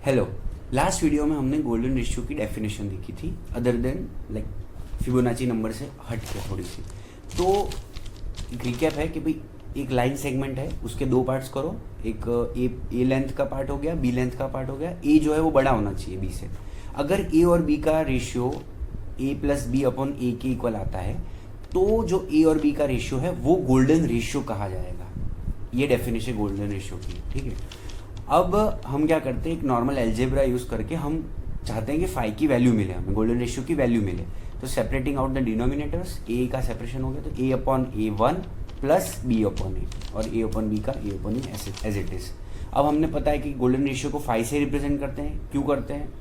Hello, last video में हमने golden ratio की डेफिनेशन देखी थी, other than like Fibonacci number से हट के थोड़ी सी। तो एक रिकैप है कि भाई एक लाइन सेगमेंट है, उसके दो पार्ट्स करो, एक ए लेंथ का पार्ट हो गया, बी लेंथ का पार्ट हो गया। ए जो है वो बड़ा होना चाहिए बी से। अगर ए और बी का ratio A plus b upon ए के इक्वल आता है तो जो ए और बी का रेशियो है वो गोल्डन रेशियो कहा जाएगा। ये डेफिनेशन गोल्डन रेशियो की, ठीक है। अब हम क्या करते हैं, एक नॉर्मल एल्जेब्रा यूज़ करके हम चाहते हैं कि फाई की वैल्यू मिले, हमें गोल्डन रेशियो की वैल्यू मिले। तो separating out the denominators, a का सेपरेशन हो गया तो a upon a one plus b upon a, और ए अपॉन बी का a upon a as it is. अब हमने पता है कि गोल्डन रेशियो को फाई से रिप्रेजेंट करते हैं। क्यों करते हैं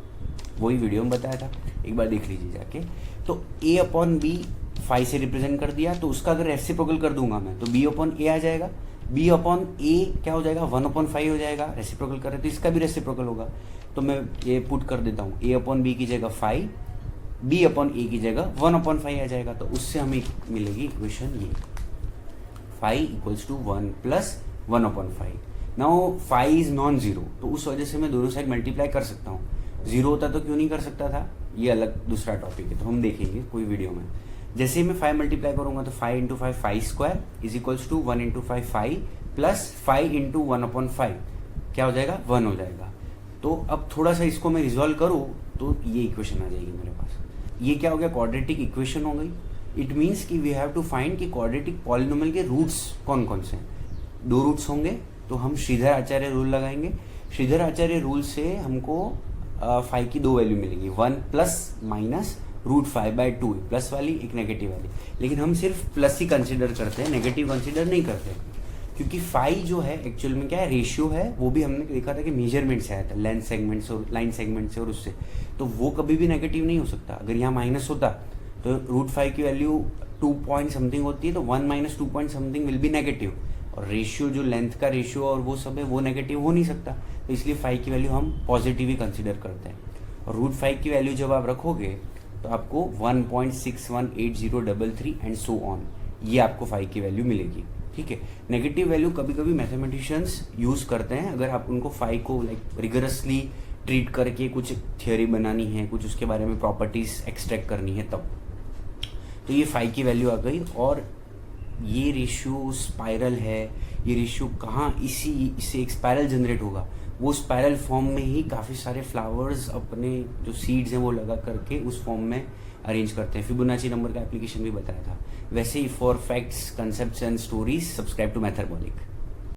वही वीडियो में बताया था, एक बार देख लीजिए जाके। तो ए अपॉन बी फाई से रिप्रेजेंट कर दिया, तो उसका अगर रेसिप्रोकल कर दूंगा मैं तो बी अपॉन ए आ जाएगा। बी अपॉन ए क्या हो जाएगा, 1/5 हो जाएगा। रेसिप्रोकल कर रहे तो इसका भी रेसिप्रोकल होगा, तो मैं ये पुट कर देता हूँ, ए अपॉन बी की जगह 5, बी अपॉन ए की जगह 1/5 आ जाएगा। तो उससे हमें मिलेगी इक्वेशन ये, 5 = 1 + 1/5। नाउ 5 इज नॉन जीरो, तो उस वजह से मैं दोनों साइड मल्टीप्लाई कर सकता हूँ। जीरो होता तो क्यों नहीं कर सकता था, ये अलग दूसरा टॉपिक है, तो हम देखेंगे कोई वीडियो में। जैसे ही मैं 5 मल्टीप्लाई करूंगा तो 5 × 5 5 square is equals to 1 × 5 5 plus 5 × 1/5 क्या हो जाएगा, 1 हो जाएगा। तो अब थोड़ा सा इसको मैं रिजॉल्व करूँ तो ये इक्वेशन आ जाएगी मेरे पास। ये क्या हो गया, क्वाड्रेटिक इक्वेशन हो गई। इट मीन्स कि वी हैव टू फाइंड कि क्वाड्रेटिक पॉलिनोमियल के रूट्स कौन कौन से हैं। 2 रूट्स होंगे तो हम श्रीधर आचार्य रूल लगाएंगे। श्रीधर आचार्य रूल से हमको 5 की 2 वैल्यू मिलेगी, 1 ± √5/2, प्लस वाली एक नेगेटिव वाली। लेकिन हम सिर्फ प्लस ही कंसिडर करते हैं, नेगेटिव कंसिडर नहीं करते, क्योंकि 5 जो है एक्चुअल में क्या है, रेशियो है। वो भी हमने देखा था कि मेजरमेंट से आया था, लेंथ सेगमेंट से और लाइन सेगमेंट से और उससे, तो वो कभी भी नेगेटिव नहीं हो सकता। अगर यहाँ माइनस होता तो √5 की वैल्यू 2 पॉइंट समथिंग होती है, तो 1 - 2 point something will be negative. और रेशियो जो लेंथ का रेशियो और वो सब है वो नेगेटिव हो नहीं सकता, तो इसलिए 5 की वैल्यू हम पॉजिटिव ही कंसिडर करते हैं। और √5 की वैल्यू जब आप रखोगे तो आपको 1.618033 एंड सो ऑन, ये आपको 5 की वैल्यू मिलेगी, ठीक है। नेगेटिव वैल्यू कभी कभी मैथमेटिशियंस यूज़ करते हैं, अगर आप उनको 5 को लाइक रिगरसली ट्रीट करके कुछ थियोरी बनानी है, कुछ उसके बारे में प्रॉपर्टीज एक्सट्रैक्ट करनी है तब। तो ये 5 की वैल्यू आ गई। और ये रेशियो स्पाइरल है, ये रेशियो कहाँ, इससे एक स्पाइरल जनरेट होगा। वो स्पाइरल फॉर्म में ही काफ़ी सारे फ्लावर्स अपने जो सीड्स हैं वो लगा करके उस फॉर्म में अरेंज करते हैं। फिबोनाची नंबर का एप्लीकेशन भी बताया था। वैसे ही for facts, concepts and stories subscribe to मैथरबॉलिक।